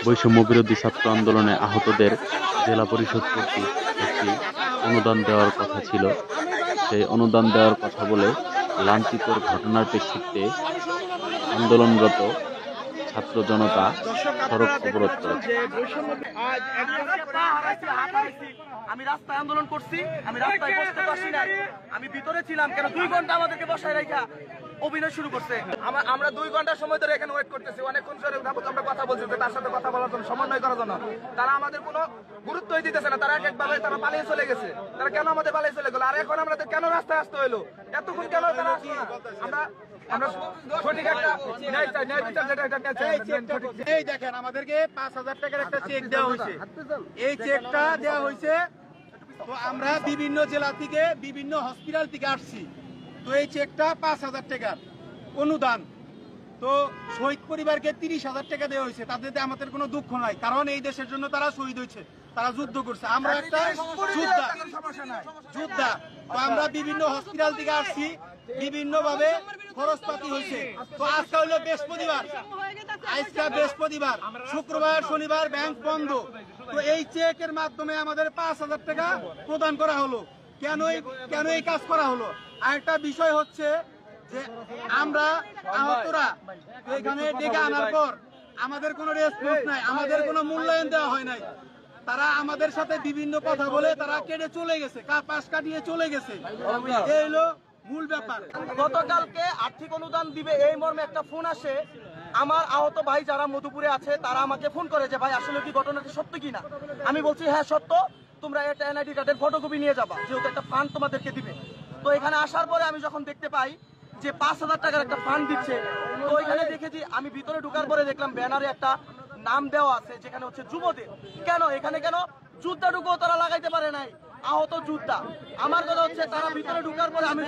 বৈষম্য বিরোধী ছাত্র আন্দোলনে আহতদের জেলা পরিষদ কর্তৃক একটি অনুদান দেওয়ার কথা ছিল। সেই অনুদান দেওয়ার কথা বলে লাঞ্ছিতর ঘটনার প্রেক্ষিতে আন্দোলনরত ছাত্র জনতা সড়ক অবরোধ করেছে। আমি রাস্তায় আন্দোলন করছি, আমি রাস্তায় বসতে পারছি না, আমি ভিতরে ছিলাম। কেন 2 ঘন্টা আমাদেরকে বসায় রাখা অভিনয় শুরু করছে। আমরা 2 ঘন্টা সময় ধরে এখানে ওয়েট করতেছি। অনেকক্ষণ ধরে আমরা কথা বলছি, তার সাথে কথা বলার জন্য, সমন্বয় করার জন্য। তারা আমাদের কোনো গুরুত্বই দিতেছে না। তারা একভাবে তারা পালিয়ে চলে গেছে। তারা কেন আমাদের পালিয়ে চলে গেল? আর এখন আমাদের কেন রাস্তায় আসতে হইলো? এতক্ষণ কেন তারা আসলো না? আমরা সঠিক একটা ন্যায় বিচার যেটা এই দেখেন, আমাদেরকে 5,000 টাকার একটা চেক দেওয়া হয়েছে। এই চেকটা দেওয়া হয়েছে, তো আমরা বিভিন্ন জেলা থেকে বিভিন্ন হসপিটাল থেকে আসছি। তো এই চেকটা 5,000 টাকার অনুদান। তো শহীদ পরিবারকে 30,000 টাকা দেওয়া হয়েছে। তাদের আমাদের কোনো দুঃখ নাই, কারণ এই দেশের জন্য তারা শহীদ হয়েছে, তারা যুদ্ধ করছে। আমরা একটা যোদ্ধা। তো আমরা বিভিন্ন হসপিটাল থেকে আসছি, বিভিন্ন ভাবে খরচপাতি হয়েছে। তো আজকে হইলো বৃহস্পতিবার, শুক্রবার শনিবার ব্যাংক বন্ধ। তো এই চেকের মাধ্যমে আমাদের 5,000 টাকা প্রদান করা হলো। কেন এই কাজ করা হলো? আরেকটা বিষয় হচ্ছে যে আমরা আহতরা এখানে ডেকে আনার পর আমাদের কোনো রেসপন্স নাই, আমাদের কোনো মূল্যায়ন দেওয়া হয় নাই। তারা আমাদের সাথে বিভিন্ন কথা বলে তারা কেটে চলে গেছে, পাশ কাটিয়ে চলে গেছে। এই হলো মূল ব্যাপার। গতকালকে আর্থিক অনুদান দিবে এই মর্মে একটা ফোন আসে। আমার আহত ভাই যারা মধুপুরে আছে তারা আমাকে ফোন করে যে ভাই আসলে কি ঘটনাটি সত্য কিনা। আমি বলছি হ্যাঁ সত্য, তোমরা একটা এনআইডি কার্ডের ফটোকপি নিয়ে যাবা, যেহেতু একটা ফান্ড তোমাদেরকে দিবে। তো এখানে আসার পরে আমি যখন দেখতে পাই যে 5,000 টাকার একটা ফান্ড দিচ্ছে, তো এখানে দেখেছি, আমি ভিতরে ঢোকার পরে দেখলাম ব্যানারে একটা নাম দেওয়া আছে যেখানে হচ্ছে যুবদের। কেন এখানে কেন যোদ্ধাটুকুও তারা লাগাইতে পারে নাই, আহত যোদ্ধা। আমার কথা হচ্ছে তারা ভিতরে ঢোকার পরে আমি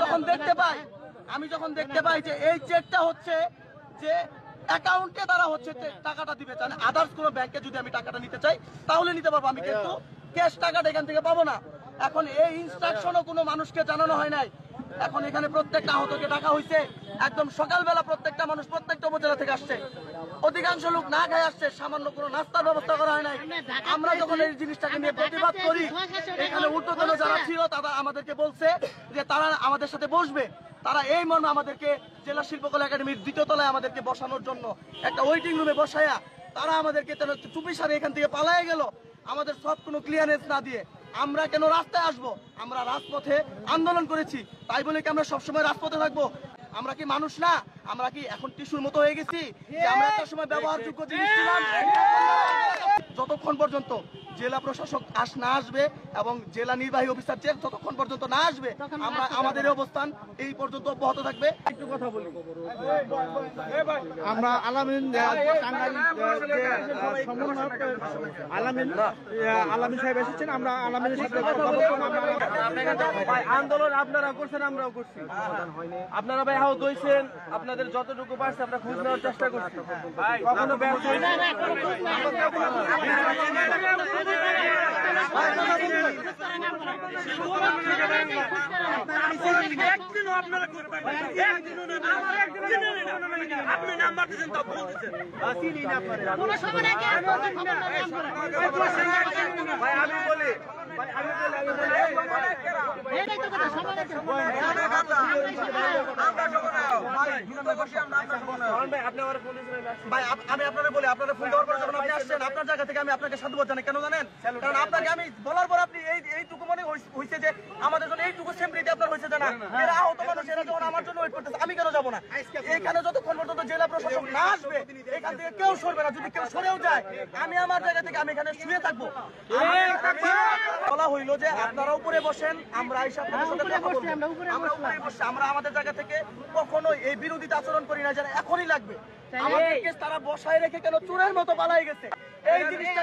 যখন দেখতে পাই যে এই চেকটা হচ্ছে যে অ্যাকাউন্টে তারা হচ্ছে টাকাটা দিবে চান। আদার্স কোনো ব্যাংকে যদি আমি টাকাটা নিতে চাই তাহলে নিতে পারবো, আমি কিন্তু ক্যাশ টাকাটা এখান থেকে পাবো না। এখন এই ইনস্ট্রাকশনও কোনো মানুষকে জানানো হয় নাই। এখন এখানে প্রত্যেকটা আহতকে ডাকা হয়েছে একদম সকালবেলা। প্রত্যেকটা মানুষ প্রত্যেকটা উপজেলা থেকে আসছে, অধিকাংশ লোক না খায় আসছে, সামান্য কোনো নাস্তার ব্যবস্থা করা হয় নাই। আমরা যখন এই জিনিসটাকে নিয়ে প্রতিবাদ করি, এখানে ঊর্ধ্বতন যারা ছিল তারা আমাদেরকে বলছে যে তারা আমাদের সাথে বসবে। তারা এই মর্মে আমাদেরকে জেলা শিল্পকলা একাডেমির 2য় তলায় আমাদেরকে বসানোর জন্য একটা ওয়েটিং রুমে বসায়া তারা আমাদেরকে চুপি সারে এখান থেকে পালায়ে গেল, আমাদের সব কোনো ক্লিয়ারেন্স না দিয়ে। আমরা কেন রাস্তায় আসবো? আমরা রাজপথে আন্দোলন করেছি, তাই বলে কি আমরা সবসময় রাজপথে থাকবো? আমরা কি মানুষ না? আমরা কি এখন টিস্যুর মতো হয়ে গেছি যে আমরা একটা সময় ব্যবহারযোগ্য জিনিস ছিলাম? যতক্ষণ পর্যন্ত জেলা প্রশাসক না আসবে এবং জেলা নির্বাহী অফিসার যতক্ষণ পর্যন্ত না আসবে, আমরা আমাদের অবস্থান এই পর্যন্ত অব্যাহত থাকবে। একটু কথা বলি, আমরা আলামিন সাহেব এসেছেন, আমরা আলামিনের সাথে কথা বলবো। আন্দোলন আপনারা করছেন, আমরাও করছি। আপনারা ভাই আহত হয়েছেন, আপনাদের যতটুকু পারছে আমরা খোঁজ নেওয়ার চেষ্টা করছি। কখনো ব্যর্থ হয়েছে আমি আপনারা বলি, আপনারা ফোন দেওয়ার পরে যখন আপনি আসছেন আপনার জায়গা থেকে আমি আপনাকে সাধুবাদ জানাই। কেন জানেন? কারণ আপনাকে আমি বলার পর আপনি এইটুকু মনে হয়েছে যে আমাদের জন্য এইটুকু সেমরিটি আপনার হয়েছে জানা। এরা আহত মানুষ, এরা যখন আমার জন্য ওয়েট করতেছে, আমি কেন যাবো না? এখানে যতক্ষণ পর্যন্ত জেলা প্রশাসক না আসবে এখান থেকে কেউ সরবে না। যদি কেউ সরেও যায় আমি আমার জায়গা থেকে আমি এখানে শুয়ে থাকবো। বলা হইলো যে আপনারা উপরে বসেন, আমরা এই সাথে কথা বলবো। আমরা উপরে বসে আমরা আমাদের জায়গা থেকে কখনোই এই বিরোধিতা আচরণ করি না, যারা এখনই লাগবে। আমাদেরকে তারা বসায় রেখে কেন চোরের মতো পালাই গেছে, এই জিনিসটা